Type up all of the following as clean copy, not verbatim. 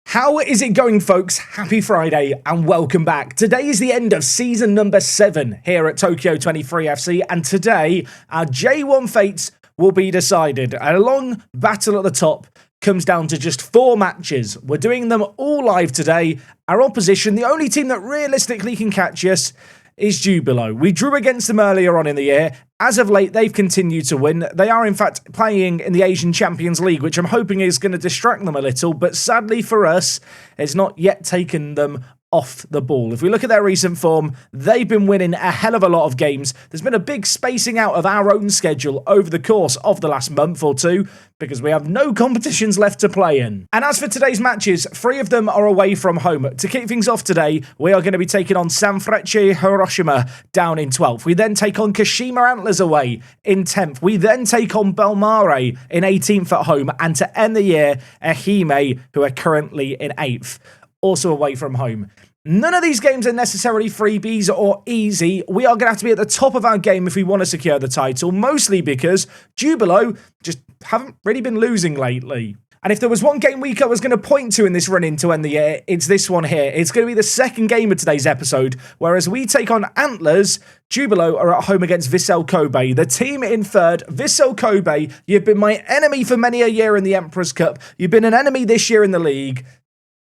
How is it going, folks? Happy Friday and welcome back. Today is the end of season number 7 here at Tokyo 23 FC, and today our J1 fates will be decided. A long battle at the top comes down to just 4 matches. We're doing them all live today. Our opposition, the only team that realistically can catch us, is Jubilo. We drew against them earlier on in the year. As of late, they've continued to win. They are, in fact, playing in the Asian Champions League, which I'm hoping is going to distract them a little, but sadly for us, it's not yet taken them off the ball. If we look at their recent form, they've been winning a hell of a lot of games. There's been a big spacing out of our own schedule over the course of the last month or two because we have no competitions left to play in. And as for today's matches, 3 of them are away from home. To kick things off today, we are going to be taking on Sanfrecce Hiroshima down in 12th. We then take on Kashima Antlers away in 10th. We then take on Bellmare in 18th at home. And to end the year, Ehime, who are currently in 8th. Also away from home. None of these games are necessarily freebies or easy. We are going to have to be at the top of our game if we want to secure the title, mostly because Jubilo just haven't really been losing lately. And if there was one game week I was going to point to in this run-in to end the year, it's this one here. It's going to be the second game of today's episode, whereas we take on Antlers, Jubilo are at home against Vissel Kobe. The team in 3rd, Vissel Kobe, you've been my enemy for many a year in the Emperor's Cup. You've been an enemy this year in the league.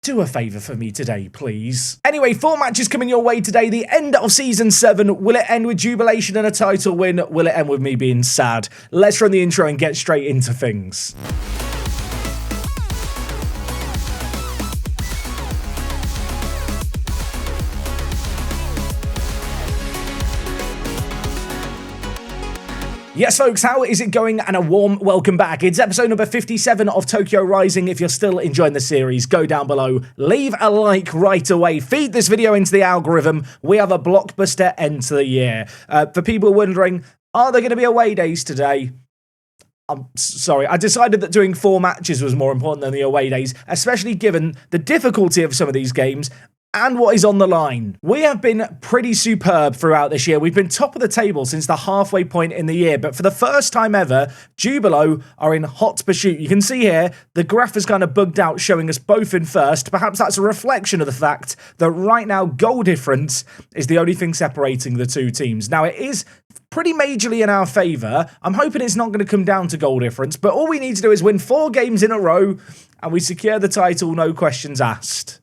Do a favour for me today, please. Anyway, 4 matches coming your way today. The end of Season 7. Will it end with jubilation and a title win? Will it end with me being sad? Let's run the intro and get straight into things. Yes, folks, how is it going? And a warm welcome back. It's episode number 57 of Tokyo Rising. If you're still enjoying the series, go down below, leave a like right away, feed this video into the algorithm. We have a blockbuster end to the year. For people wondering, are there going to be away days today? I'm sorry, I decided that doing 4 matches was more important than the away days, especially given the difficulty of some of these games and what is on the line. We have been pretty superb throughout this year. We've been top of the table since the halfway point in the year, but for the first time ever, Jubilo are in hot pursuit. You can see here, the graph is kind of bugged out, showing us both in first. Perhaps that's a reflection of the fact that right now, goal difference is the only thing separating the 2 teams. Now, it is pretty majorly in our favour. I'm hoping it's not going to come down to goal difference, but all we need to do is win 4 games in a row, and we secure the title, no questions asked.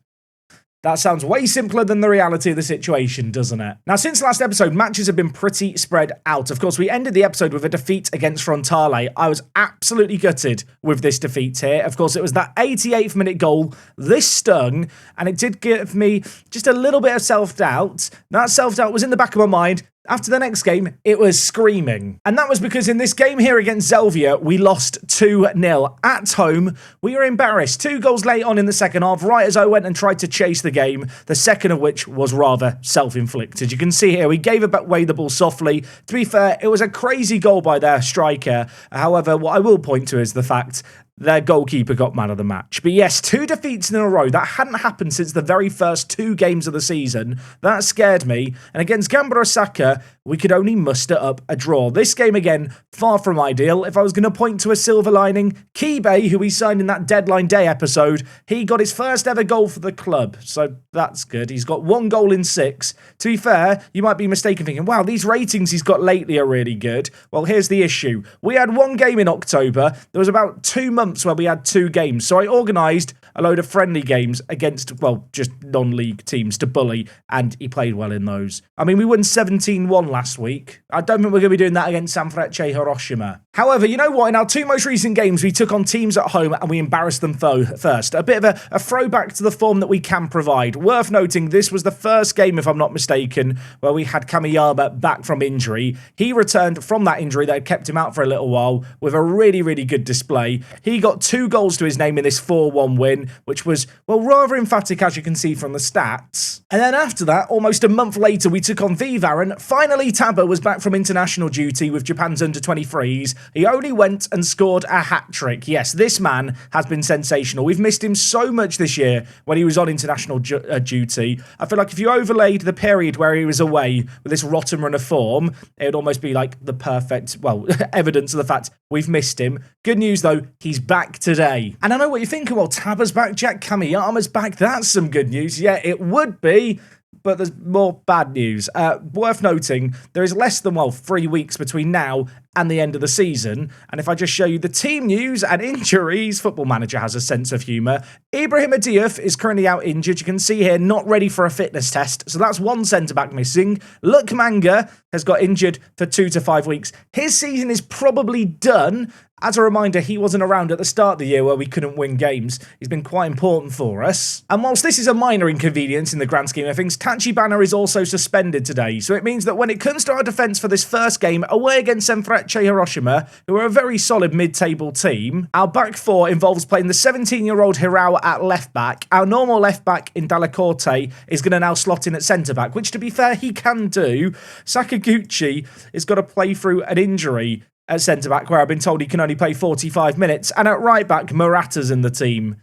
That sounds way simpler than the reality of the situation, doesn't it? Now, since last episode, matches have been pretty spread out. Of course, we ended the episode with a defeat against Frontale. I was absolutely gutted with this defeat here. Of course, it was that 88th minute goal. This stung, and it did give me just a little bit of self-doubt. That self-doubt was in the back of my mind. After the next game, it was screaming. And that was because in this game here against Zelvia, we lost 2-0. At home, we were embarrassed. 2 goals late on in the second half, right as I went and tried to chase the game, the second of which was rather self-inflicted. You can see here, we gave away the ball softly. To be fair, it was a crazy goal by their striker. However, what I will point to is the fact their goalkeeper got man of the match. But yes, 2 defeats in a row. That hadn't happened since the very first 2 games of the season. That scared me. And against Gamba Osaka, we could only muster up a draw. This game, again, far from ideal. If I was going to point to a silver lining, Kibe, who we signed in that deadline day episode, he got his first ever goal for the club. So that's good. He's got 1 goal in 6. To be fair, you might be mistaken thinking, wow, these ratings he's got lately are really good. Well, here's the issue. We had 1 game in October. There was about 2 months where we had 2 games. So I organised a load of friendly games against, well, just non-league teams to bully, and he played well in those. I mean, we won 17-1 last week. I don't think we're going to be doing that against Sanfrecce Hiroshima. However, you know what? In our 2 most recent games, we took on teams at home and we embarrassed them first. A bit of a throwback to the form that we can provide. Worth noting, this was the first game, if I'm not mistaken, where we had Kamiyama back from injury. He returned from that injury that had kept him out for a little while with a really, really good display. He got 2 goals to his name in this 4-1 win, which was, well, rather emphatic, as you can see from the stats. And then after that, almost a month later, we took on Vivaren. Finally, Taba was back from international duty with Japan's under-23s. He only went and scored a hat-trick. Yes, this man has been sensational. We've missed him so much this year when he was on international duty. I feel like if you overlaid the period where he was away with this rotten run of form, it would almost be like the perfect, well, evidence of the fact we've missed him. Good news, though, he's back today. And I know what you're thinking, well, Taba's back, Jack Kamiyama's back, that's some good news. Yeah, it would be, but there's more bad news. Worth noting, there is less than, 3 weeks between now and the end of the season. And if I just show you the team news and injuries, Football Manager has a sense of humour. Ibrahim Adiouf is currently out injured. You can see here, not ready for a fitness test. So that's one centre-back missing. Lukmanga has got injured for 2 to 5 weeks. His season is probably done. As a reminder, he wasn't around at the start of the year where we couldn't win games. He's been quite important for us. And whilst this is a minor inconvenience in the grand scheme of things, Tachibana is also suspended today. So it means that when it comes to our defence for this first game, away against Senfrecce Hiroshima, who are a very solid mid-table team, our back four involves playing the 17-year-old Hirao at left-back. Our normal left-back in Dalacorte is going to now slot in at centre-back, which, to be fair, he can do. Sakaguchi has got to play through an injury at centre-back, where I've been told he can only play 45 minutes. And at right-back, Murata's in the team.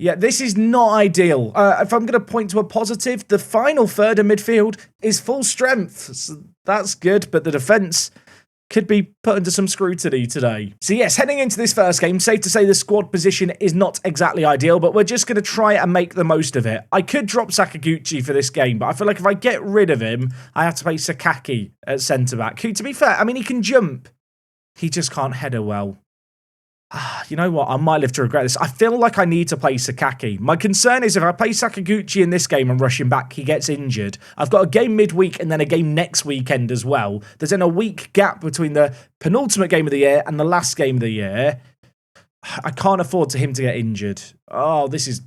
Yeah, this is not ideal. If I'm going to point to a positive, the final third of midfield is full strength. So that's good, but the defence could be put under some scrutiny today. So yes, heading into this first game, safe to say the squad position is not exactly ideal, but we're just going to try and make the most of it. I could drop Sakaguchi for this game, but I feel like if I get rid of him, I have to play Sakaki at centre-back, who, to be fair, I mean, he can jump. He just can't header well. You know what? I might live to regret this. I feel like I need to play Sakaki. My concern is if I play Sakaguchi in this game and rush him back, he gets injured. I've got a game midweek and then a game next weekend as well. There's then a week gap between the penultimate game of the year and the last game of the year. I can't afford for him to get injured. Oh, this is...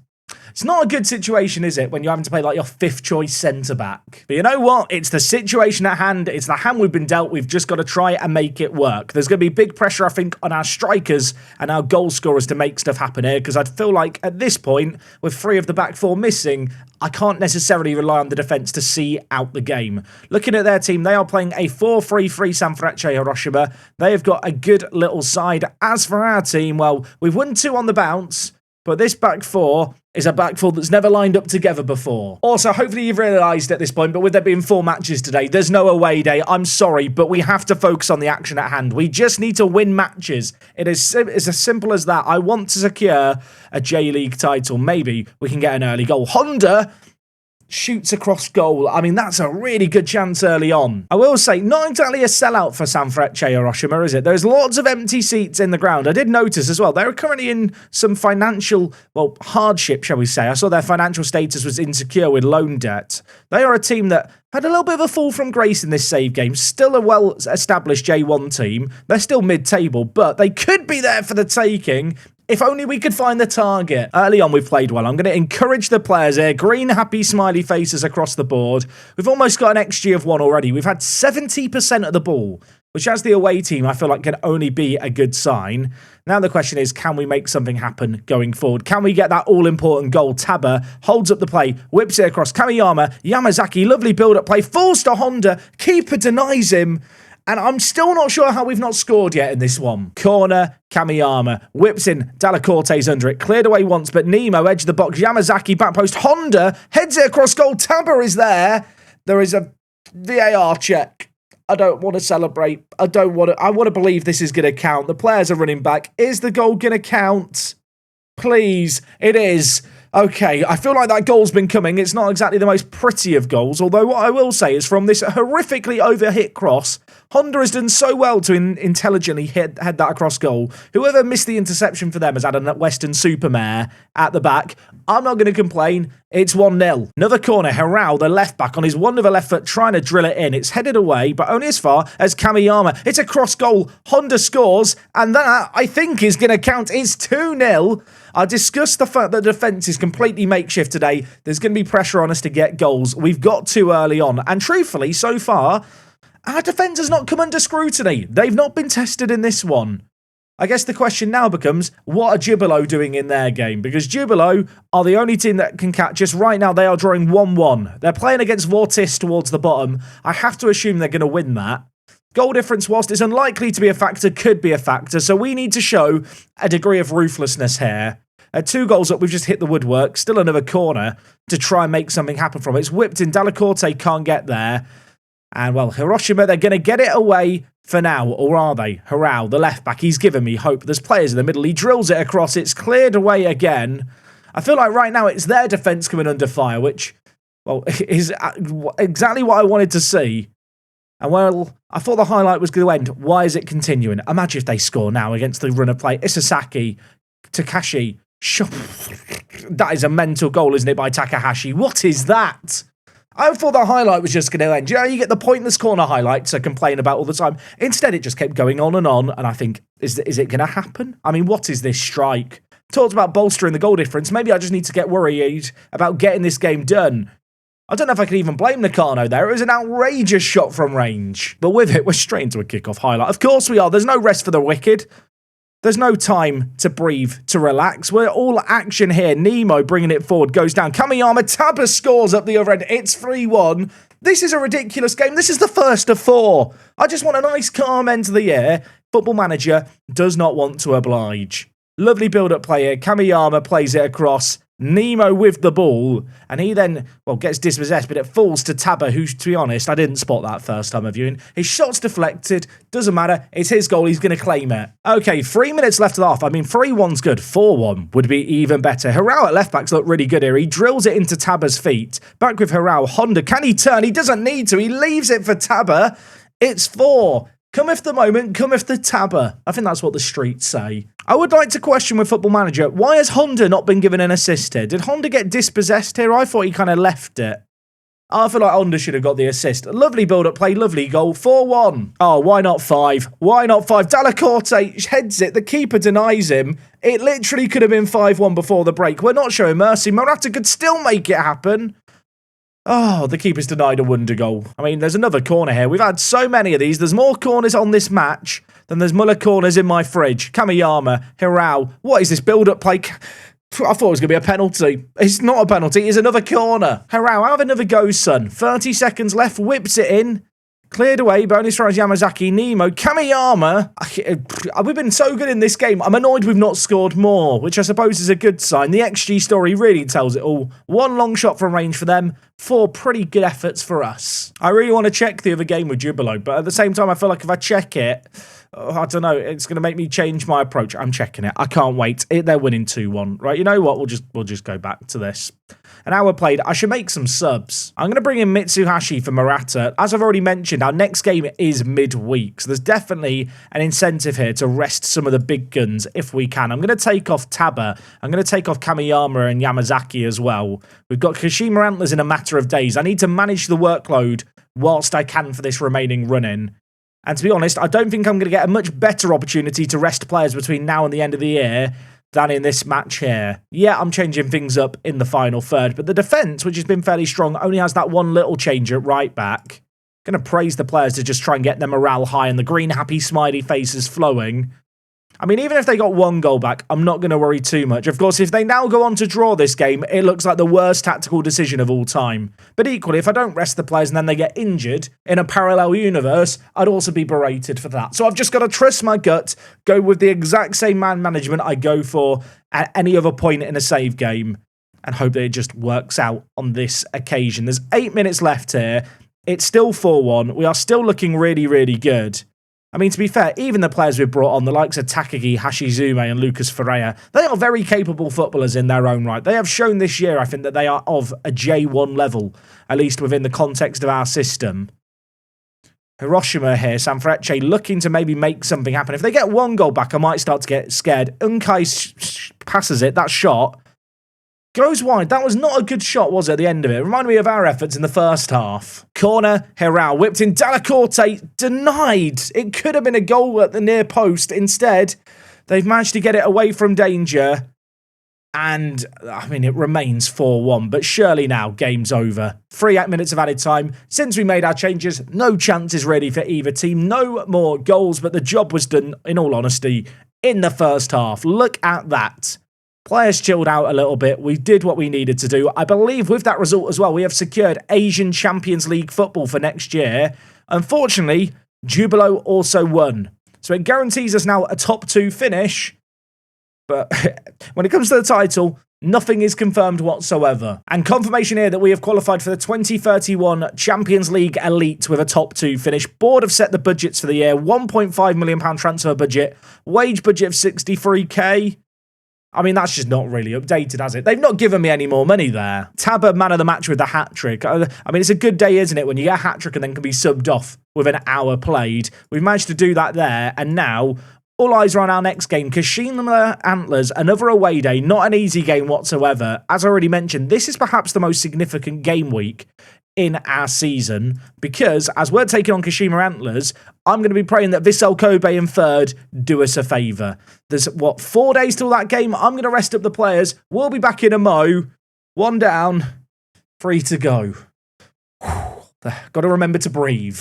It's not a good situation, is it, when you're having to play like your fifth choice centre-back? But you know what? It's the situation at hand. It's the hand we've been dealt. We've just got to try and make it work. There's going to be big pressure, I think, on our strikers and our goal scorers to make stuff happen here, because I'd feel like at this point, with 3 of the back 4 missing, I can't necessarily rely on the defence to see out the game. Looking at their team, they are playing a 4-3-3 Senfrecce Hiroshima. They have got a good little side. As for our team, well, we've won 2 on the bounce, but this back 4 is a back 4 that's never lined up together before. Also, hopefully you've realised at this point, but with there being 4 matches today, there's no away day. I'm sorry, but we have to focus on the action at hand. We just need to win matches. It's as simple as that. I want to secure a J-League title. Maybe we can get an early goal. Honda shoots across goal. I mean, that's a really good chance early on. I will say, not exactly a sellout for Senfrecce Hiroshima, is it? There's lots of empty seats in the ground. I did notice as well, they're currently in some financial, hardship, shall we say. I saw their financial status was insecure with loan debt. They are a team that had a little bit of a fall from grace in this save game. Still a well-established J1 team. They're still mid-table, but they could be there for the taking. If only we could find the target. Early on, we've played well. I'm going to encourage the players here. Green, happy, smiley faces across the board. We've almost got an XG of 1 already. We've had 70% of the ball, which as the away team, I feel like can only be a good sign. Now the question is, can we make something happen going forward? Can we get that all-important goal? Taba holds up the play, whips it across. Kamiyama, Yamazaki, lovely build-up play, falls to Honda. Keeper denies him. And I'm still not sure how we've not scored yet in this one. Corner, Kamiyama, whips in, Dalacorte's under it, cleared away once, but Nemo, edge of the box, Yamazaki, back post, Honda, heads it across goal, Taba is there. There is a VAR check. I don't want to celebrate. I want to believe this is going to count. The players are running back. Is the goal going to count? Please, it is. Okay, I feel like that goal's been coming. It's not exactly the most pretty of goals, although what I will say is from this horrifically overhit cross, Honda has done so well to intelligently head that across goal. Whoever missed the interception for them has had a Western Supermare at the back. I'm not going to complain. It's 1-0. Another corner. Hirao, the left back, on his wonderful left foot, trying to drill it in. It's headed away, but only as far as Kamiyama. It's a cross goal. Honda scores, and that, I think, is going to count. It's 2-0. I discussed the fact that the defence is completely makeshift today. There's going to be pressure on us to get goals. We've got 2 early on, and truthfully, so far, our defence has not come under scrutiny. They've not been tested in this one. I guess the question now becomes, what are Jubilo doing in their game? Because Jubilo are the only team that can catch us. Right now, they are drawing 1-1. They're playing against Vortis towards the bottom. I have to assume they're going to win that. Goal difference, whilst it's unlikely to be a factor, could be a factor. So we need to show a degree of ruthlessness here. 2 goals up, we've just hit the woodwork. Still another corner to try and make something happen from it. It's whipped in. Dalacorte can't get there. And, well, Hiroshima, they're going to get it away for now, or are they? Hirao, the left-back, he's given me hope. There's players in the middle. He drills it across. It's cleared away again. I feel like right now it's their defence coming under fire, which, well, is exactly what I wanted to see. And, well, I thought the highlight was going to end. Why is it continuing? Imagine if they score now against the run of play. Isasaki, Takashi. That is a mental goal, isn't it, by Takahashi? What is that? I thought the highlight was just going to end. You know, you get the pointless corner highlights I complain about all the time. Instead, it just kept going on. And I think, is it going to happen? I mean, what is this strike? Talked about bolstering the goal difference. Maybe I just need to get worried about getting this game done. I don't know if I can even blame Nakano there. It was an outrageous shot from range. But with it, we're straight into a kickoff highlight. Of course we are. There's no rest for the wicked. There's no time to breathe, to relax. We're all action here. Nemo bringing it forward, goes down. Kamiyama, Taba scores up the other end. It's 3-1. This is a ridiculous game. This is the first of 4. I just want a nice calm end to the year. Football Manager does not want to oblige. Lovely build-up play here. Kamiyama plays it across. Nemo with the ball, and he then, well, gets dispossessed, but it falls to Taba, who, to be honest, I didn't spot that first time of viewing. His shot's deflected, doesn't matter, it's his goal, he's going to claim it. Okay, 3 minutes left of the half. I mean, 3-1's good, 4-1 would be even better. Hirao at left-backs look really good here. He drills it into Taba's feet. Back with Hirao. Honda, can he turn? He doesn't need to, he leaves it for Taba. It's 4. Cometh the moment, cometh the Taba. I think that's what the streets say. I would like to question with Football Manager, why has Honda not been given an assist here? Did Honda get dispossessed here? I thought he kind of left it. I feel like Honda should have got the assist. Lovely build-up play, lovely goal, 4-1. Oh, why not 5? Why not 5? Delacorte heads it, the keeper denies him. It literally could have been 5-1 before the break. We're not showing mercy. Morata could still make it happen. Oh, the keeper's denied a wonder goal. I mean, there's another corner here. We've had so many of these. There's more corners on this match than there's Muller corners in my fridge. Kamiyama, Hirao. What is this build-up play? I thought it was going to be a penalty. It's not a penalty. It's another corner. Hirao, have another go, son. 30 seconds left. Whips it in. Cleared away. Bonus throws Yamazaki. Nemo. Kamiyama. We've been so good in this game. I'm annoyed we've not scored more, which I suppose is a good sign. The XG story really tells it all. 1 long shot from range for them. 4 pretty good efforts for us. I really want to check the other game with Jubilo, but at the same time, I feel like if I check it, I don't know, it's going to make me change my approach. I'm checking it. I can't wait. They're winning 2-1. Right, you know what? We'll just go back to this. An hour played. I should make some subs. I'm going to bring in Mitsuhashi for Murata. As I've already mentioned, our next game is midweek, so there's definitely an incentive here to rest some of the big guns if we can. I'm going to take off Taba. I'm going to take off Kamiyama and Yamazaki as well. We've got Kashima Antlers in a matter of days. I need to manage the workload whilst I can for this remaining run-in. And to be honest, I don't think I'm going to get a much better opportunity to rest players between now and the end of the year than in this match here. Yeah, I'm changing things up in the final third, but the defence, which has been fairly strong, only has that one little change at right back. Going to praise the players to just try and get their morale high and the green, happy, smiley faces flowing. I mean, even if they got 1 goal back, I'm not going to worry too much. Of course, if they now go on to draw this game, it looks like the worst tactical decision of all time. But equally, if I don't rest the players and then they get injured in a parallel universe, I'd also be berated for that. So I've just got to trust my gut, go with the exact same man management I go for at any other point in a save game, and hope that it just works out on this occasion. There's 8 minutes left here. It's still 4-1. We are still looking really, really good. I mean, to be fair, even the players we've brought on, the likes of Takagi, Hashizume and Lucas Ferreira, they are very capable footballers in their own right. They have shown this year, I think, that they are of a J1 level, at least within the context of our system. Hiroshima here, Sanfrecce looking to maybe make something happen. If they get 1 goal back, I might start to get scared. Unkai passes it, that shot goes wide. That was not a good shot, was it, at the end of it? It reminded me of our efforts in the first half. Corner, Hirao whipped in. Delacorte denied. It could have been a goal at the near post. Instead, they've managed to get it away from danger. And, I mean, it remains 4-1. But surely now, game's over. 8 minutes of added time. Since we made our changes, no chances really for either team. No more goals, but the job was done, in all honesty, in the first half. Look at that. Players chilled out a little bit. We did what we needed to do. I believe with that result as well, we have secured Asian Champions League football for next year. Unfortunately, Jubilo also won. So it guarantees us now a top 2 finish. But when it comes to the title, Nothing is confirmed whatsoever. And confirmation here that we have qualified for the 2031 Champions League Elite with a top 2 finish. Board have set the budgets for the year. £1.5 million transfer budget. Wage budget of 63k. I mean, that's just not really updated, has it? They've not given me any more money there. Tabber, man of the match with the hat-trick. I mean, it's a good day, isn't it, when you get a hat-trick and then can be subbed off with an hour played. We've managed to do that there, and now all eyes are on our next game, Kashima Antlers, another away day, not an easy game whatsoever. As I already mentioned, this is perhaps the most significant game week in our season, because as we're taking on Kashima Antlers, I'm going to be praying that Vissel Kobe in third do us a favour. There's, 4 days till that game? I'm going to rest up the players. We'll be back in a mo. 1 down, 3 to go. Got to remember to breathe.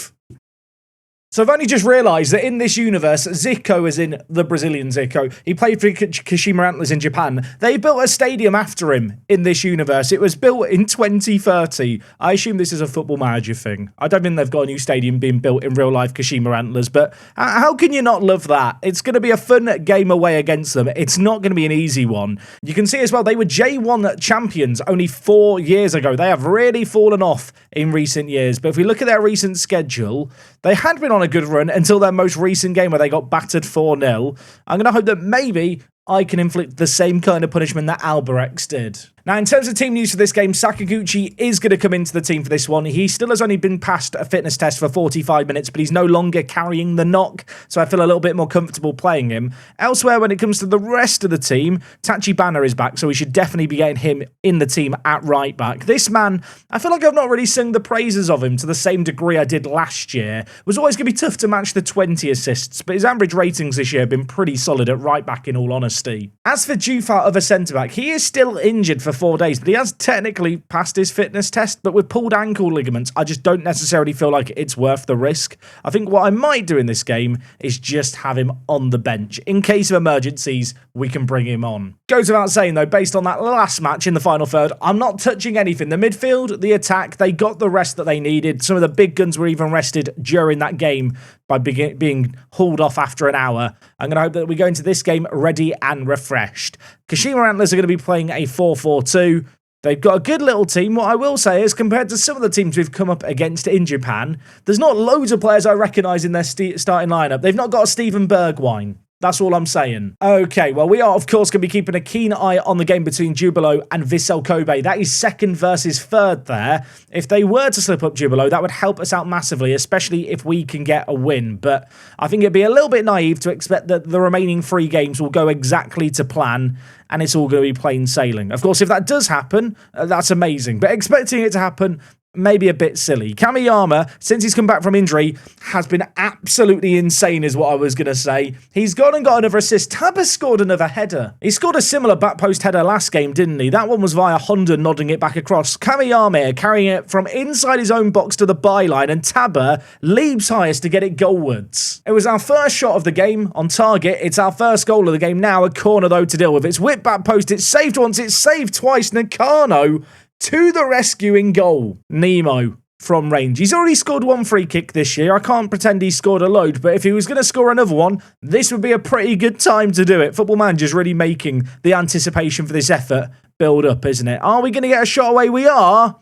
So I've only just realised that in this universe, Zico is in the Brazilian Zico. He played for Kashima Antlers in Japan. They built a stadium after him in this universe. It was built in 2030. I assume this is a Football Manager thing. I don't think they've got a new stadium being built in real life Kashima Antlers, but how can you not love that? It's going to be a fun game away against them. It's not going to be an easy one. You can see as well, they were J1 champions only 4 years ago. They have really fallen off in recent years, but if we look at their recent schedule, they had been on a good run until their most recent game where they got battered 4-0. I'm going to hope that maybe I can inflict the same kind of punishment that Alberex did. Now, in terms of team news for this game, Sakaguchi is going to come into the team for this one. He still has only been passed a fitness test for 45 minutes, but he's no longer carrying the knock, so I feel a little bit more comfortable playing him. Elsewhere, when it comes to the rest of the team, Tachibana is back, so we should definitely be getting him in the team at right back. This man, I feel like I've not really sung the praises of him to the same degree I did last year. It was always going to be tough to match the 20 assists, but his average ratings this year have been pretty solid at right back, in all honesty. As for Jufar, other centre-back, he is still injured for 4 days, but he has technically passed his fitness test, but with pulled ankle ligaments, I just don't necessarily feel like it's worth the risk. I think what I might do in this game is just have him on the bench. In case of emergencies, we can bring him on. Goes without saying, though, based on that last match in the final third, I'm not touching anything. The midfield, the attack, they got the rest that they needed. Some of the big guns were even rested during that game by being hauled off after an hour. I'm going to hope that we go into this game ready and refreshed. Kashima Antlers are going to be playing a 4-4-2. They've got a good little team. What I will say is, compared to some of the teams we've come up against in Japan, there's not loads of players I recognise in their starting lineup. They've not got a Steven Bergwijn. That's all I'm saying. Okay, well, we are, of course, going to be keeping a keen eye on the game between Jubilo and Vissel Kobe. That is second versus third there. If they were to slip up Jubilo, that would help us out massively, especially if we can get a win. But I think it'd be a little bit naive to expect that the remaining 3 games will go exactly to plan and it's all going to be plain sailing. Of course, if that does happen, that's amazing. But expecting it to happen, maybe a bit silly. Kamiyama, since he's come back from injury, has been absolutely insane is what I was going to say. He's gone and got another assist. Tabba scored another header. He scored a similar back post header last game, didn't he? That one was via Honda nodding it back across. Kamiyama carrying it from inside his own box to the byline, and Tabba leaps highest to get it goalwards. It was our first shot of the game on target. It's our first goal of the game now. A corner, though, to deal with. It's whipped back post. It's saved once. It's saved twice. Nakano to the rescue in goal. Nemo from range. He's already scored 1 free kick this year. I can't pretend he scored a load, but if he was going to score another one, this would be a pretty good time to do it. Football Manager's really making the anticipation for this effort build up, isn't it? Are we going to get a shot away? We are.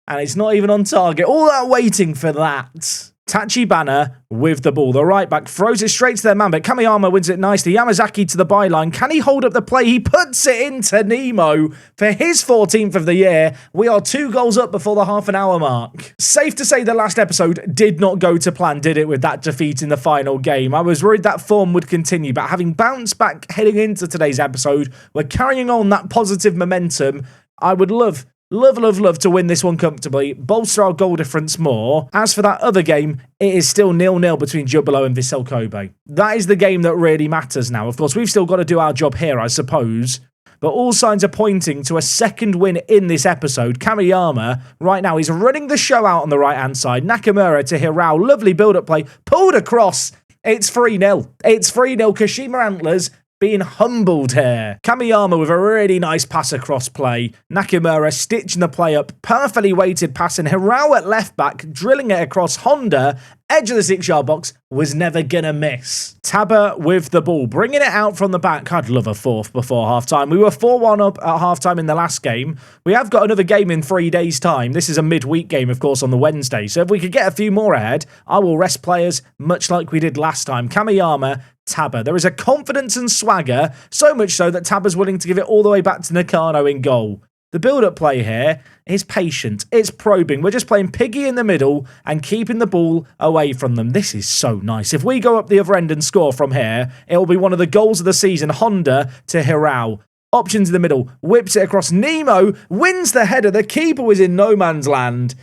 And it's not even on target. All that waiting for that. Tachibana with the ball. The right back throws it straight to their man, but Kamiyama wins it nicely. Yamazaki to the byline. Can he hold up the play? He puts it into Nemo for his 14th of the year. We are 2 goals up before the half an hour mark. Safe to say the last episode did not go to plan, did it, with that defeat in the final game? I was worried that form would continue, but having bounced back heading into today's episode, we're carrying on that positive momentum. I would love to win this one comfortably, bolster our goal difference more. As for that other game, it is still 0-0 between Jubilo and Vissel Kobe. That is the game that really matters now. Of course, we've still got to do our job here, I suppose. But all signs are pointing to a second win in this episode. Kamiyama, right now, he's running the show out on the right-hand side. Nakamura to Hirao. Lovely build-up play. Pulled across. It's 3-0. It's 3-0. Kashima Antlers being humbled here. Kamiyama with a really nice pass across play. Nakamura stitching the play up. Perfectly weighted pass, and Hirao at left back, drilling it across. Honda Edge of the 6-yard box, was never gonna miss. Tabba with the ball, bringing it out from the back. I'd love a fourth before halftime. We were 4-1 up at halftime in the last game. We have got another game in 3 days' time. This is a midweek game, of course, on the Wednesday. So if we could get a few more ahead, I will rest players much like we did last time. Kamiyama, Tabba. There is a confidence and swagger, so much so that Tabba's willing to give it all the way back to Nakano in goal. The build-up play here is patient. It's probing. We're just playing Piggy in the middle and keeping the ball away from them. This is so nice. If we go up the other end and score from here, it will be one of the goals of the season. Honda to Hirao. Options in the middle. Whips it across. Nemo wins the header. The keeper was in no man's land.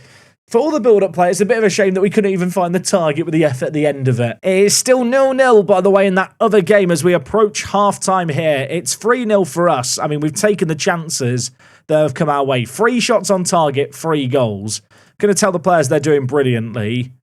For all the build-up play, it's a bit of a shame that we couldn't even find the target with the F at the end of it. It is still 0-0, by the way, in that other game as we approach half-time here. It's 3-0 for us. I mean, we've taken the chances that have come our way. 3 shots on target, 3 goals. Going to tell the players they're doing brilliantly.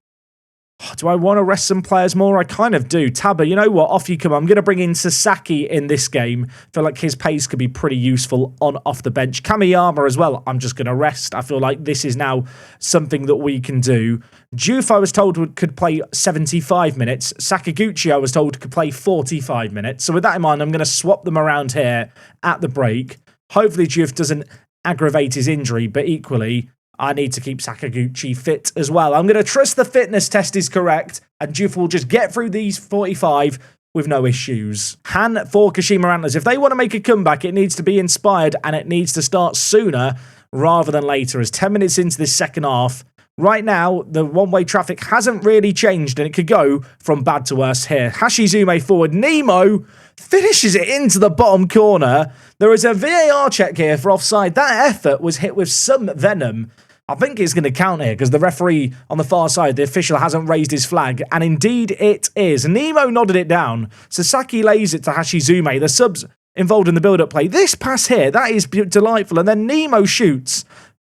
Do I want to rest some players more? I kind of do. Tabba, you know what? Off you come. I'm going to bring in Sasaki in this game. I feel like his pace could be pretty useful on off the bench. Kamiyama as well. I'm just going to rest. I feel like this is now something that we can do. Juve, I was told, could play 75 minutes. Sakaguchi, I was told, could play 45 minutes. So with that in mind, I'm going to swap them around here at the break. Hopefully, Juve doesn't aggravate his injury, but equally, I need to keep Sakaguchi fit as well. I'm going to trust the fitness test is correct, and Juve will just get through these 45 with no issues. Han for Kashima Antlers. If they want to make a comeback, it needs to be inspired, and it needs to start sooner rather than later, as 10 minutes into this second half. Right now, the one-way traffic hasn't really changed, and it could go from bad to worse here. Hashizume forward. Nemo finishes it into the bottom corner. There is a VAR check here for offside. That effort was hit with some venom. I think it's going to count here because the referee on the far side, the official, hasn't raised his flag. And indeed it is. Nemo nodded it down. Sasaki lays it to Hashizume. The subs involved in the build-up play. This pass here, that is delightful. And then Nemo shoots.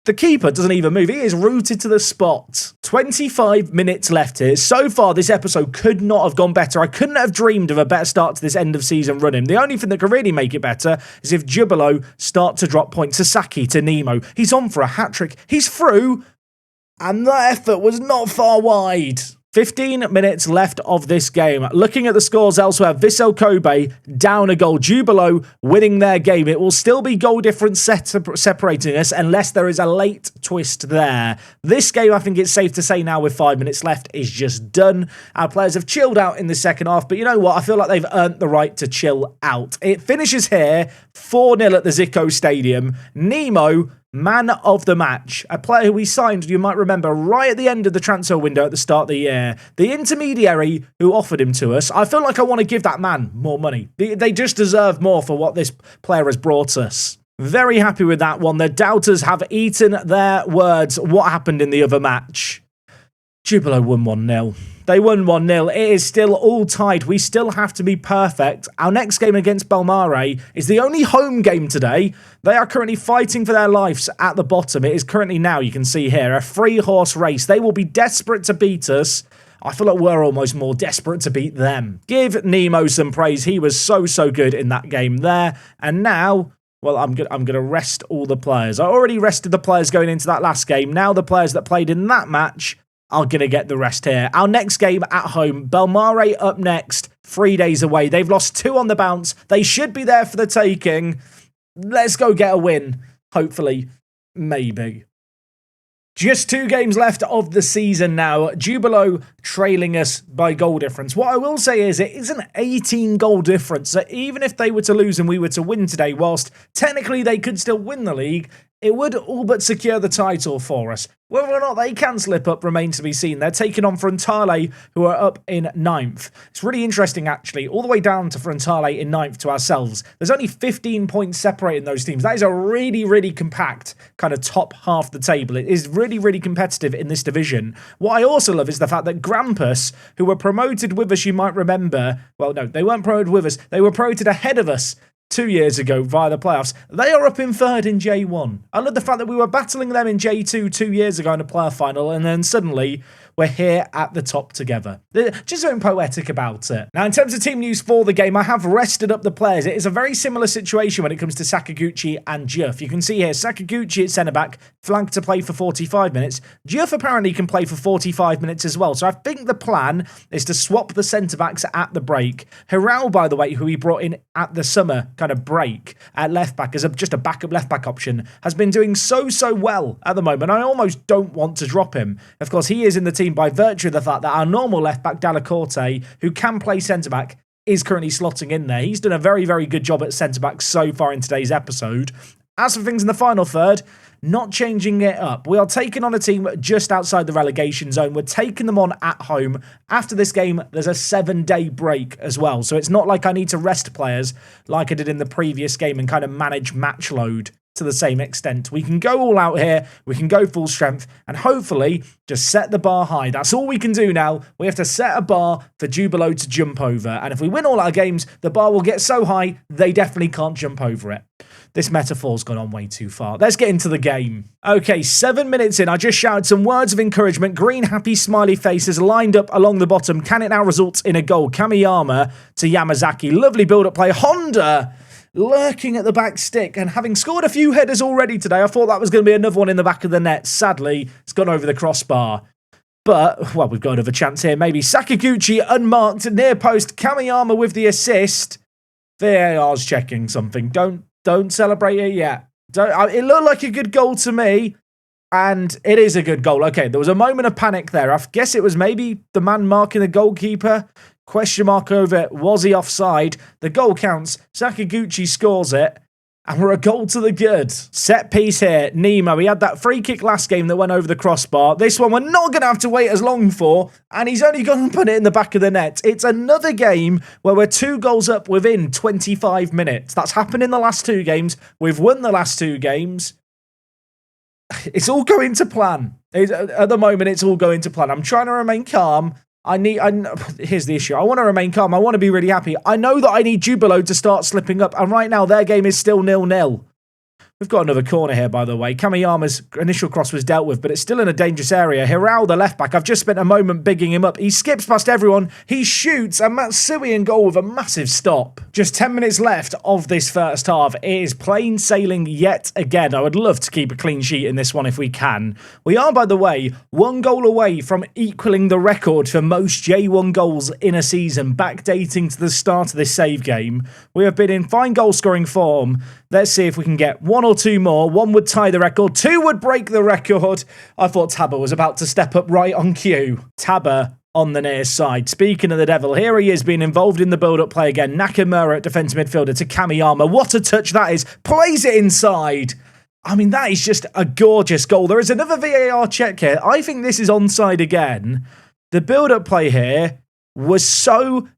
The keeper doesn't even move. He is rooted to the spot. 25 minutes left here. So far, this episode could not have gone better. I couldn't have dreamed of a better start to this end-of-season run-in. The only thing that could really make it better is if Jubilo start to drop points. Sasaki to Nemo. He's on for a hat-trick. He's through. And that effort was not far wide. 15 minutes left of this game. Looking at the scores elsewhere, Vissel Kobe down a goal. Jubilo winning their game. It will still be goal difference separating us unless there is a late twist there. This game, I think it's safe to say now with 5 minutes left, is just done. Our players have chilled out in the second half, but you know what? I feel like they've earned the right to chill out. It finishes here, 4-0 at the Zico Stadium. Nemo, man of the match, a player who we signed, you might remember, right at the end of the transfer window at the start of the year. The intermediary who offered him to us, I feel like I want to give that man more money. They just deserve more for what this player has brought us. Very happy with that one. The doubters have eaten their words. What happened in the other match? Jubilo won 1-0. They won 1-0. It is still all tied. We still have to be perfect. Our next game against Bellmare is the only home game today. They are currently fighting for their lives at the bottom. It is currently now, you can see here, a 3-horse race. They will be desperate to beat us. I feel like we're almost more desperate to beat them. Give Nemo some praise. He was so good in that game there. And now, well, I'm going to rest all the players. I already rested the players going into that last game. Now the players that played in that match are going to get the rest here. Our next game at home, Bellmare up next, 3 days away. They've lost 2 on the bounce. They should be there for the taking. Let's go get a win. Hopefully. Maybe. Just 2 games left of the season now. Jubilo trailing us by goal difference. What I will say is it is an 18 goal difference. So even if they were to lose and we were to win today, whilst technically they could still win the league, it would all but secure the title for us. Whether or not they can slip up remains to be seen. They're taking on Frontale, who are up in 9th. It's really interesting, actually, all the way down to Frontale in 9th to ourselves. There's only 15 points separating those teams. That is a really compact kind of top half of the table. It is really competitive in this division. What I also love is the fact that Grampus, who were promoted with us, you might remember, well, no, they weren't promoted with us. They were promoted ahead of us 2 years ago via the playoffs. They are up in 3rd in J1. I love the fact that we were battling them in J2 2 years ago in a playoff final, and then suddenly we're here at the top together. Just something poetic about it. Now, in terms of team news for the game, I have rested up the players. It is a very similar situation when it comes to Sakaguchi and Juff. You can see here, Sakaguchi at centre-back, flanked to play for 45 minutes. Juff apparently can play for 45 minutes as well. So I think the plan is to swap the centre-backs at the break. Hiral, by the way, who he brought in at the summer kind of break at left-back as just a backup left-back option, has been doing so well at the moment. I almost don't want to drop him. Of course, he is in the team by virtue of the fact that our normal left-back, Delacorte, who can play centre-back, is currently slotting in there. He's done a very good job at centre-back so far in today's episode. As for things in the final third, not changing it up. We are taking on a team just outside the relegation zone. We're taking them on at home. After this game, there's a 7-day break as well. So it's not like I need to rest players like I did in the previous game and kind of manage match load to the same extent. We can go all out here, we can go full strength, and hopefully just set the bar high. That's all we can do now. We have to set a bar for Jubilo to jump over, and if we win all our games, the bar will get so high, they definitely can't jump over it. This metaphor's gone on way too far. Let's get into the game. Okay, 7 minutes in, I just shouted some words of encouragement. Green, happy, smiley faces lined up along the bottom. Can it now result in a goal? Kamiyama to Yamazaki. Lovely build-up play. Honda lurking at the back stick and having scored a few headers already today. I thought that was going to be another one in the back of the net. Sadly, it's gone over the crossbar. But, well, we've got another chance here. Maybe Sakaguchi unmarked near post. Kamiyama with the assist. VAR's checking something. Don't celebrate it yet. It looked like a good goal to me. And it is a good goal. Okay, there was a moment of panic there. I guess it was maybe the man marking the goalkeeper. Question mark over it. Was he offside? The goal counts. Sakaguchi scores it. And we're a goal to the good. Set piece here. Nemo. He had that free kick last game that went over the crossbar. This one we're not going to have to wait as long for. And he's only going to put it in the back of the net. It's another game where we're 2 goals up within 25 minutes. That's happened in the last 2 games. We've won the last 2 games. It's all going to plan. At the moment, it's all going to plan. I'm trying to remain calm. Here's the issue. I want to remain calm. I want to be really happy. I know that I need Jubilo to start slipping up, and right now their game is still 0-0. We've got another corner here, by the way. Kamiyama's initial cross was dealt with, but it's still in a dangerous area. Hiral, the left-back, I've just spent a moment bigging him up. He skips past everyone. He shoots, and Matsui in goal with a massive stop. Just 10 minutes left of this first half. It is plain sailing yet again. I would love to keep a clean sheet in this one if we can. We are, by the way, 1 goal away from equaling the record for most J1 goals in a season, backdating to the start of this save game. We have been in fine goal-scoring form. Let's see if we can get 1 or 2 more. 1 would tie the record. 2 would break the record. I thought Taba was about to step up right on cue. Taba on the near side. Speaking of the devil, here he is being involved in the build-up play again. Nakamura at defensive midfielder to Kamiyama. What a touch that is. Plays it inside. I mean, that is just a gorgeous goal. There is another VAR check here. I think this is onside again. The build-up play here was so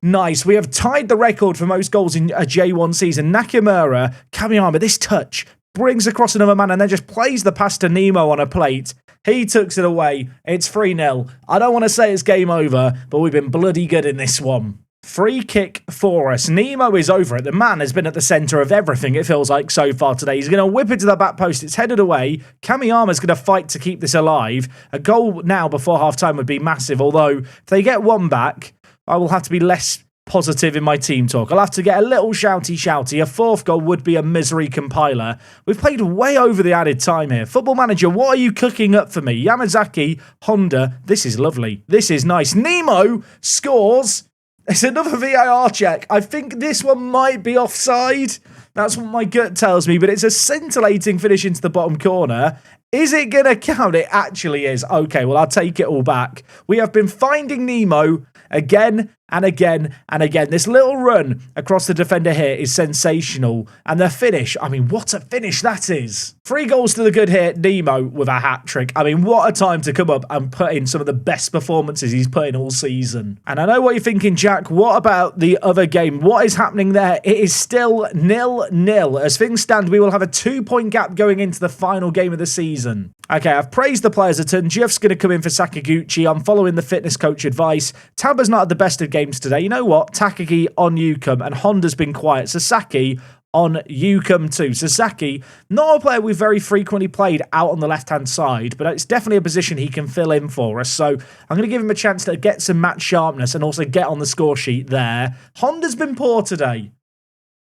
nice. We have tied the record for most goals in a J1 season. Nakamura, Kamiyama, this touch brings across another man and then just plays the pass to Nemo on a plate. He tucks it away. It's 3-0. I don't want to say it's game over, but we've been bloody good in this one. Free kick for us. Nemo is over it. The man has been at the centre of everything, it feels like, so far today. He's going to whip it to the back post. It's headed away. Kamiyama's going to fight to keep this alive. A goal now before half-time would be massive, although if they get 1 back, I will have to be less positive in my team talk. I'll have to get a little shouty. A 4th goal would be a misery compiler. We've played way over the added time here. Football Manager, what are you cooking up for me? Yamazaki, Honda, this is lovely. This is nice. Nemo scores. It's another VAR check. I think this one might be offside. That's what my gut tells me, but it's a scintillating finish into the bottom corner. Is it going to count? It actually is. Okay, well, I'll take it all back. We have been finding Nemo again and again and again. This little run across the defender here is sensational. And the finish, I mean, what a finish that is. 3 goals to the good here. Nemo with a hat-trick. I mean, what a time to come up and put in some of the best performances he's put in all season. And I know what you're thinking, Jack. What about the other game? What is happening there? It is still 0-0. As things stand, we will have a 2-point gap going into the final game of the season. Okay, I've praised the players a ton. Juff's going to come in for Sakaguchi. I'm following the fitness coach advice. Taba's not at the best of games today. You know what? Takagi, on you come. And Honda's been quiet. Sasaki on You Come To. Sasaki, not a player we've very frequently played out on the left-hand side, but it's definitely a position he can fill in for us. So I'm going to give him a chance to get some match sharpness and also get on the score sheet there. Honda's been poor today.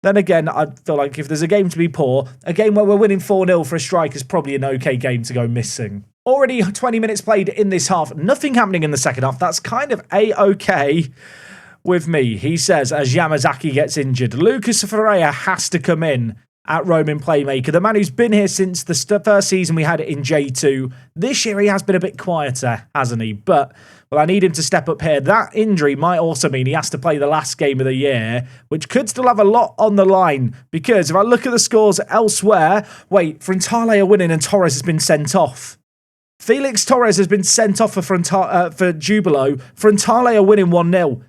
Then again, I feel like if there's a game to be poor, a game where we're winning 4-0 for a strike is probably an okay game to go missing. Already 20 minutes played in this half. Nothing happening in the second half. That's kind of a-okay with me. He says as Yamazaki gets injured. Lucas Ferreira has to come in at Roman Playmaker. The man who's been here since the first season we had it in J2. This year he has been a bit quieter, hasn't he? But, well, I need him to step up here. That injury might also mean he has to play the last game of the year, which could still have a lot on the line. Because if I look at the scores elsewhere, wait, Frontale are winning and Torres has been sent off. Felix Torres has been sent off for Jubilo. Frontale are winning 1-0.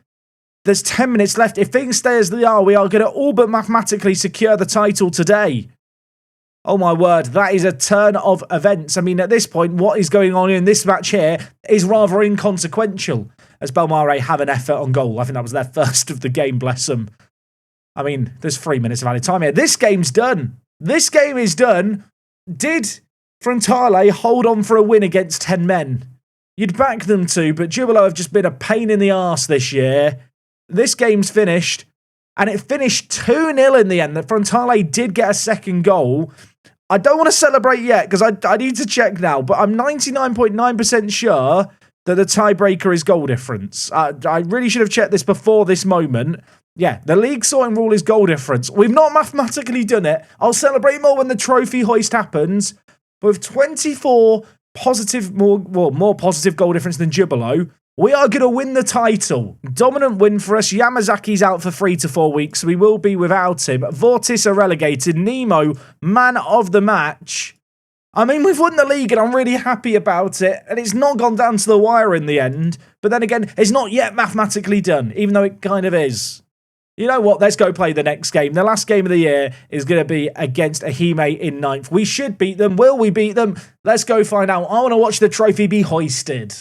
There's 10 minutes left. If things stay as they are, we are going to all but mathematically secure the title today. Oh my word, that is a turn of events. I mean, at this point, what is going on in this match here is rather inconsequential, as Bellmare have an effort on goal. I think that was their first of the game, bless them. I mean, there's 3 minutes of added time here. This game's done. This game is done. Did Frontale hold on for a win against 10 men? You'd back them to, but Jubilo have just been a pain in the arse this year. This game's finished, and it finished 2-0 in the end. The Frontale did get a second goal. I don't want to celebrate yet, because I need to check now, but I'm 99.9% sure that the tiebreaker is goal difference. I really should have checked this before this moment. Yeah, the league sorting rule is goal difference. We've not mathematically done it. I'll celebrate more when the trophy hoist happens. But with 24 positive, more positive goal difference than Jubilo, we are going to win the title. Dominant win for us. Yamazaki's out for 3 to 4 weeks, so we will be without him. Vortis are relegated. Nemo, man of the match. I mean, we've won the league, and I'm really happy about it. And it's not gone down to the wire in the end. But then again, it's not yet mathematically done, even though it kind of is. You know what? Let's go play the next game. The last game of the year is going to be against Ehime in 9th. We should beat them. Will we beat them? Let's go find out. I want to watch the trophy be hoisted.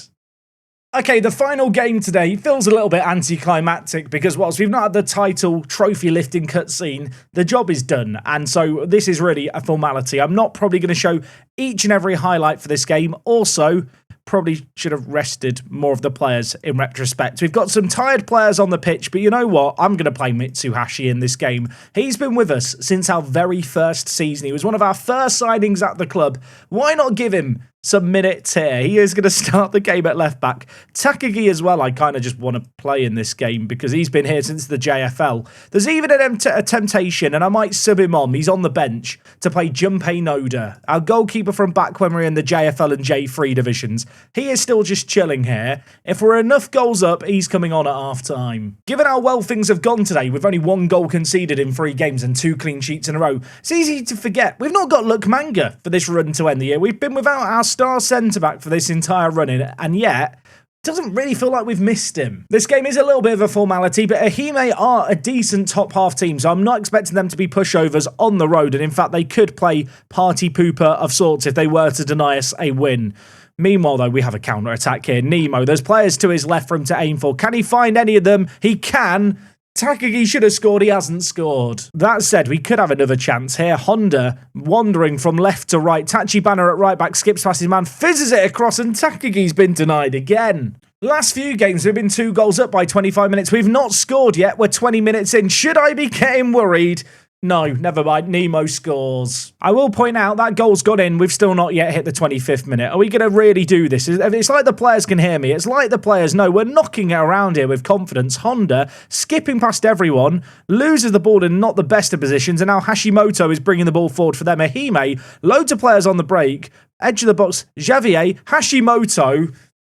Okay, the final game today feels a little bit anticlimactic because whilst we've not had the title trophy lifting cutscene, the job is done. And so this is really a formality. I'm not probably going to show each and every highlight for this game. Also, probably should have rested more of the players in retrospect. We've got some tired players on the pitch, but you know what? I'm going to play Mitsuhashi in this game. He's been with us since our very first season. He was one of our first signings at the club. Why not give him some minutes here? He is going to start the game at left back. Takagi as well, I kind of just want to play in this game because he's been here since the JFL. There's even a temptation, and I might sub him on. He's on the bench to play Junpei Noda, our goalkeeper from back when we were in the JFL and J3 divisions. He is still just chilling here. If we're enough goals up, he's coming on at half-time. Given how well things have gone today, with only 1 goal conceded in 3 games and 2 clean sheets in a row, it's easy to forget we've not got Luke Manga for this run to end the year. We've been without our star centre-back for this entire run-in, and yet doesn't really feel like we've missed him. This game is a little bit of a formality, but Ehime are a decent top-half team, so I'm not expecting them to be pushovers on the road, and in fact, they could play party pooper of sorts if they were to deny us a win. Meanwhile, though, we have a counter-attack here. Nemo, there's players to his left for him to aim for. Can he find any of them? He can. Takagi should have scored, he hasn't scored. That said, we could have another chance here. Honda wandering from left to right. Tachibana at right back, skips past his man, fizzes it across, and Takagi's been denied again. Last few games, we've been 2 goals up by 25 minutes. We've not scored yet. We're 20 minutes in. Should I be getting worried? No, never mind. Nemo scores. I will point out that goal's gone in. We've still not yet hit the 25th minute. Are we going to really do this? It's like the players can hear me. It's like the players know we're knocking it around here with confidence. Honda skipping past everyone, loses the ball in not the best of positions, and now Hashimoto is bringing the ball forward for them. Ehime, loads of players on the break. Edge of the box, Javier, Hashimoto.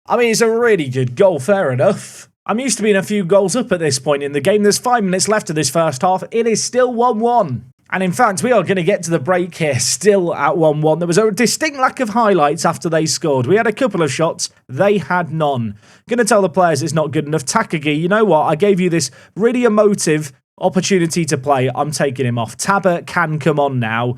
I mean, it's a really good goal, fair enough. I'm used to being a few goals up at this point in the game. There's 5 minutes left of this first half. It is still 1-1. And in fact, we are going to get to the break here still at 1-1. There was a distinct lack of highlights after they scored. We had a couple of shots. They had none. Going to tell the players it's not good enough. Takagi, you know what? I gave you this really emotive opportunity to play. I'm taking him off. Taba can come on now.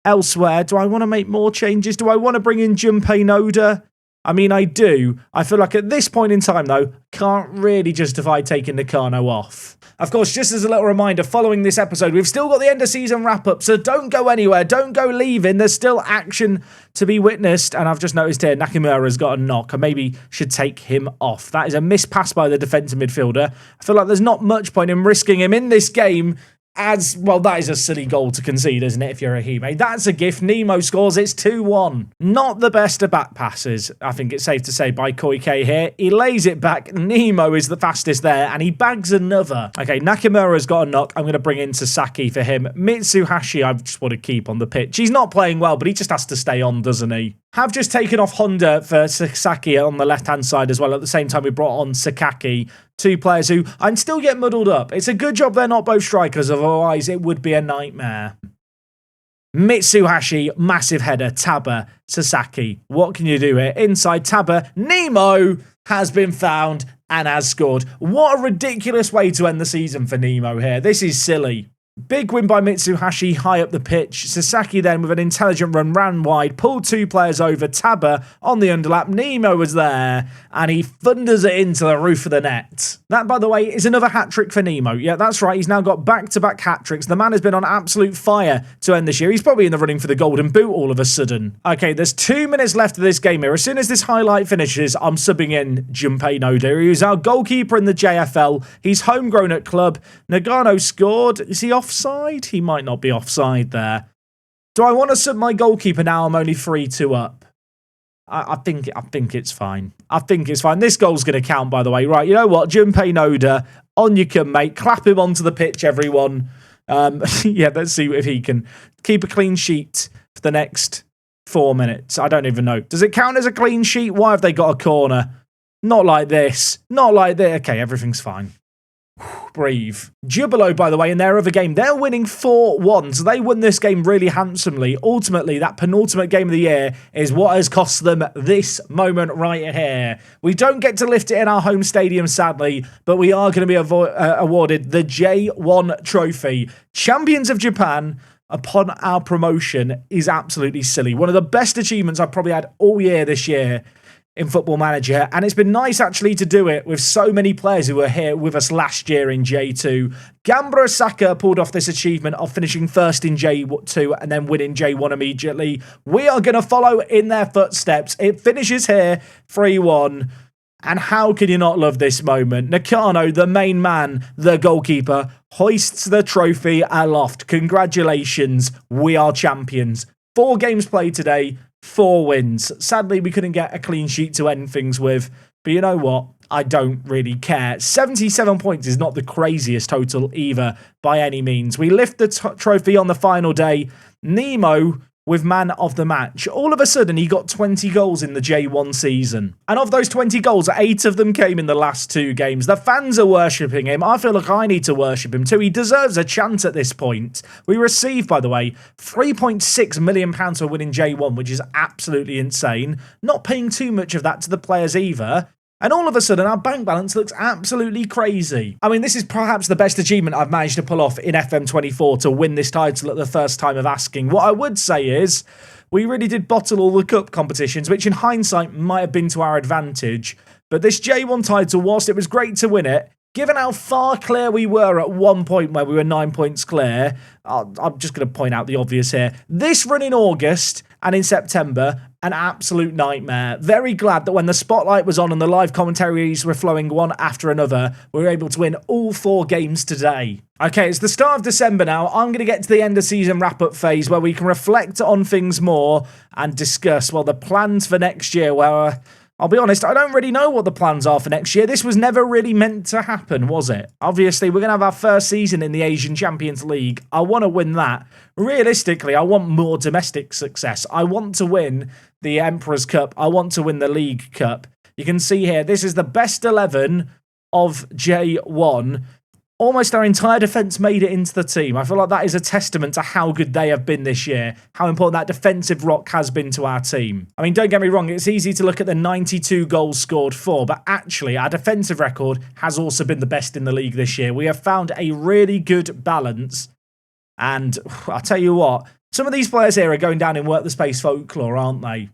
Elsewhere, do I want to make more changes? Do I want to bring in Junpei Noda? I mean, I do. I feel like at this point in time, though, can't really justify taking Nakano off. Of course, just as a little reminder, following this episode, we've still got the end of season wrap-up, so don't go anywhere, don't go leaving. There's still action to be witnessed, and I've just noticed here, Nakamura's got a knock. I maybe should take him off. That is a missed pass by the defensive midfielder. I feel like there's not much point in risking him in this game. As, well, that is a silly goal to concede, isn't it, if you're a Hime? That's a gift. Nemo scores. It's 2-1. Not the best of back passes, I think it's safe to say, by Koike here. He lays it back. Nemo is the fastest there, and he bags another. Okay, Nakamura's got a knock. I'm going to bring in Sasaki for him. Mitsuhashi, I just want to keep on the pitch. He's not playing well, but he just has to stay on, doesn't he? Have just taken off Honda for Sasaki on the left-hand side as well. At the same time, we brought on Sakaki. Two players who I'm still get muddled up. It's a good job they're not both strikers, otherwise it would be a nightmare. Mitsuhashi, massive header, Taba, Sasaki. What can you do here? Inside Taba, Nemo has been found and has scored. What a ridiculous way to end the season for Nemo here. This is silly. Big win by Mitsuhashi high up the pitch. Sasaki then with an intelligent run ran wide, pulled two players over. Taba on the underlap. Nemo was there and he thunders it into the roof of the net. That, by the way, is another hat-trick for Nemo. Yeah, that's right. He's now got back-to-back hat-tricks. The man has been on absolute fire to end this year. He's probably in the running for the golden boot all of a sudden. Okay, there's 2 minutes left of this game here. As soon as this highlight finishes, I'm subbing in Junpei Noda, who's our goalkeeper in the JFL. He's homegrown at club. Nagano scored. Is he offside? He might not be offside there. Do I want to sub my goalkeeper now? I'm only 3-2 up. I think it's fine. I think it's fine. This goal's going to count, by the way. Right, you know what? Junpei Noda, on you come, mate. Clap him onto the pitch, everyone. Yeah, let's see if he can keep a clean sheet for the next 4 minutes. I don't even know. Does it count as a clean sheet? Why have they got a corner? Not like this. Not like this. Okay, everything's fine. Breathe. Jubilo, by the way, in their other game, they're winning 4-1, so they won this game really handsomely. Ultimately, that penultimate game of the year is what has cost them this moment right here. We don't get to lift it in our home stadium, sadly, but we are going to be awarded the J1 trophy. Champions of Japan upon our promotion is absolutely silly. One of the best achievements I've probably had all year this year in Football Manager, and it's been nice actually to do it with so many players who were here with us last year in J2. Gambara Saka pulled off this achievement of finishing first in J2 and then winning J1 immediately. We are going to follow in their footsteps. It finishes here 3-1. And how can you not love this moment? Nakano, the main man, the goalkeeper, hoists the trophy aloft. Congratulations, we are champions. 4 games played today, 4 wins. Sadly, we couldn't get a clean sheet to end things with, but you know what? I don't really care. 77 points is not the craziest total either, by any means. We lift the trophy on the final day. Nemo with man of the match. All of a sudden, he got 20 goals in the J1 season. And of those 20 goals, 8 of them came in the last 2 games. The fans are worshipping him. I feel like I need to worship him too. He deserves a chance at this point. We received, by the way, £3.6 million for winning J1, which is absolutely insane. Not paying too much of that to the players either. And all of a sudden, our bank balance looks absolutely crazy. I mean, this is perhaps the best achievement I've managed to pull off in FM24 to win this title at the first time of asking. What I would say is, we really did bottle all the cup competitions, which in hindsight might have been to our advantage. But this J1 title, whilst it was great to win it, given how far clear we were at one point where we were 9 points clear, I'm just going to point out the obvious here. This run in August and in September, an absolute nightmare. Very glad that when the spotlight was on and the live commentaries were flowing one after another, we were able to win all 4 games today. Okay, it's the start of December now. I'm going to get to the end of season wrap-up phase where we can reflect on things more and discuss, well, the plans for next year where... I'll be honest, I don't really know what the plans are for next year. This was never really meant to happen, was it? Obviously, we're going to have our first season in the Asian Champions League. I want to win that. Realistically, I want more domestic success. I want to win the Emperor's Cup. I want to win the League Cup. You can see here, this is the best 11 of J1. Almost our entire defence made it into the team. I feel like that is a testament to how good they have been this year, how important that defensive rock has been to our team. I mean, don't get me wrong, it's easy to look at the 92 goals scored for, but actually our defensive record has also been the best in the league this year. We have found a really good balance, and I'll tell you what, some of these players here are going down in work the space folklore, aren't they?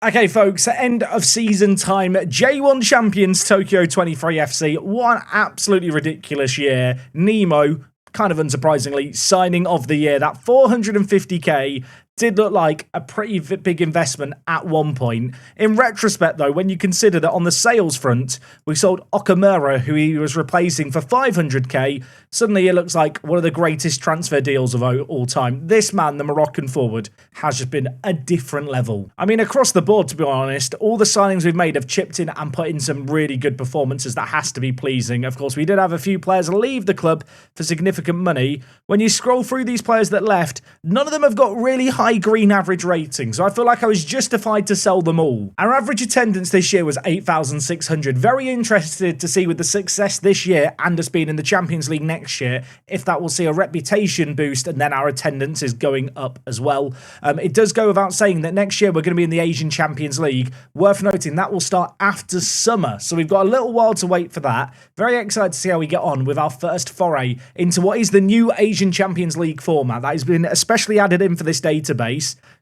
Okay, folks, end of season time. J1 champions Tokyo 23 FC. What an absolutely ridiculous year. Nemo, kind of unsurprisingly, signing of the year. That 450k did look like a pretty big investment at one point. In retrospect, though, when you consider that on the sales front, we sold Okamura, who he was replacing, for 500k, suddenly it looks like one of the greatest transfer deals of all time. This man, the Moroccan forward, has just been a different level. I mean, across the board, to be honest, all the signings we've made have chipped in and put in some really good performances. That has to be pleasing. Of course, we did have a few players leave the club for significant money. When you scroll through these players that left, none of them have got really high green average ratings, so I feel like I was justified to sell them all. Our average attendance this year was 8,600. Very interested to see with the success this year and us being in the Champions League next year, if that will see a reputation boost and then our attendance is going up as well. It does go without saying that next year we're going to be in the Asian Champions League. Worth noting, that will start after summer, so we've got a little while to wait for that. Very excited to see how we get on with our first foray into what is the new Asian Champions League format that has been especially added in for this database.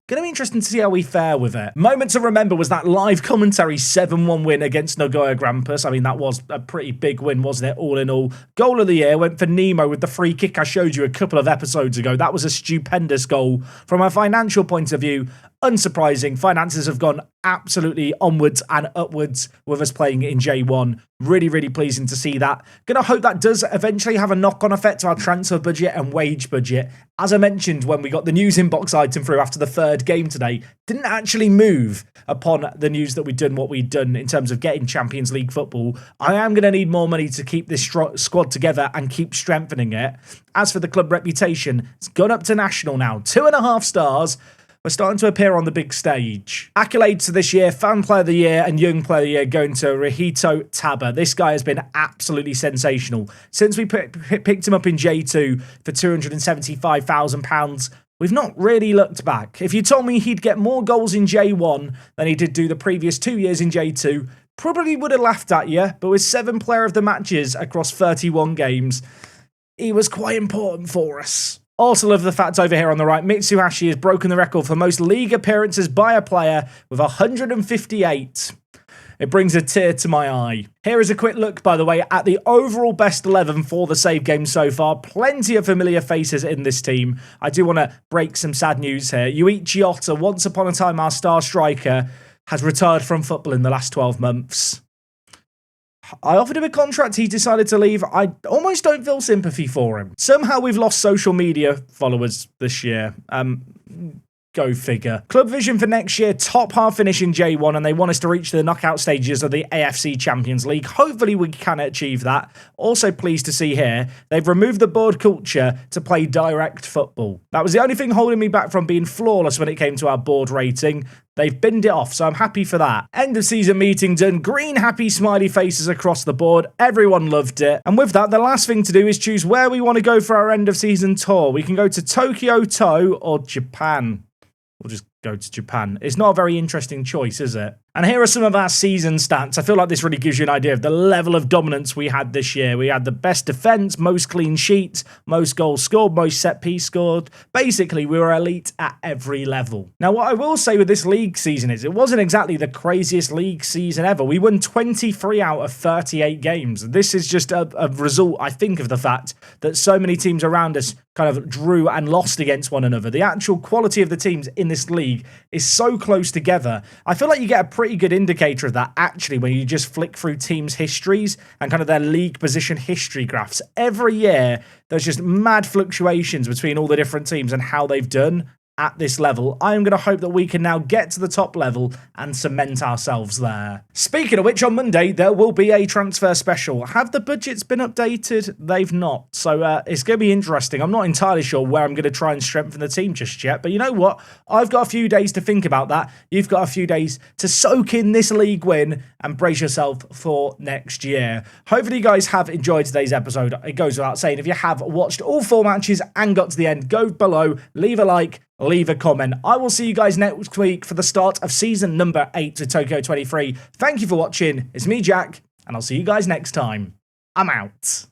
Going to be interesting to see how we fare with it. Moment to remember was that live commentary 7-1 win against Nagoya Grampus. I mean, that was a pretty big win, wasn't it, all in all? Goal of the year went for Nemo with the free kick I showed you a couple of episodes ago. That was a stupendous goal. From a financial point of view, unsurprising, finances have gone absolutely onwards and upwards with us playing in J1. Really, really pleasing to see that. Gonna hope that does eventually have a knock-on effect to our transfer budget and wage budget. As I mentioned when we got the news inbox item through after the third game today, didn't actually move upon the news that we'd done what we'd done in terms of getting Champions League football. I am going to need more money to keep this squad together and keep strengthening it. As for the club reputation, it's gone up to national now. 2.5 stars. We're starting to appear on the big stage. Accolades for this year, Fan Player of the Year and Young Player of the Year going to Rihito Taba. This guy has been absolutely sensational. Since we picked him up in J2 for £275,000, we've not really looked back. If you told me he'd get more goals in J1 than he did do the previous 2 years in J2, probably would have laughed at you, but with 7 player of the matches across 31 games, he was quite important for us. Also love the fact over here on the right, Mitsuhashi has broken the record for most league appearances by a player with 158. It brings a tear to my eye. Here is a quick look, by the way, at the overall best 11 for the save game so far. Plenty of familiar faces in this team. I do want to break some sad news here. Yuichi Ota, once upon a time our star striker, has retired from football in the last 12 months. I offered him a contract, he decided to leave. I almost don't feel sympathy for him. Somehow we've lost social media followers this year. Go figure. Club vision for next year, top half finish in J1, and they want us to reach the knockout stages of the AFC Champions League. Hopefully we can achieve that. Also pleased to see here, they've removed the board culture to play direct football. That was the only thing holding me back from being flawless when it came to our board rating. They've binned it off, so I'm happy for that. End of season meeting done. Green, happy, smiley faces across the board. Everyone loved it. And with that, the last thing to do is choose where we want to go for our end of season tour. We can go to Tokyo, or Japan. We'll just go to Japan. It's not a very interesting choice, is it? And here are some of our season stats. I feel like this really gives you an idea of the level of dominance we had this year. We had the best defence, most clean sheets, most goals scored, most set piece scored. Basically, we were elite at every level. Now, what I will say with this league season is it wasn't exactly the craziest league season ever. We won 23 out of 38 games. This is just a result, I think, of the fact that so many teams around us kind of drew and lost against one another. The actual quality of the teams in this league is so close together. I feel like you get a pretty good indicator of that actually when you just flick through teams' histories and kind of their league position history graphs. Every year, there's just mad fluctuations between all the different teams and how they've done at this level. I am going to hope that we can now get to the top level and cement ourselves there. Speaking of which, on Monday, there will be a transfer special. Have the budgets been updated? They've not. So it's going to be interesting. I'm not entirely sure where I'm going to try and strengthen the team just yet. But you know what? I've got a few days to think about that. You've got a few days to soak in this league win and brace yourself for next year. Hopefully you guys have enjoyed today's episode. It goes without saying, if you have watched all 4 matches and got to the end, go below, leave a like, leave a comment. I will see you guys next week for the start of season number 8 with Tokyo 23. Thank you for watching. It's me, Jack, and I'll see you guys next time. I'm out.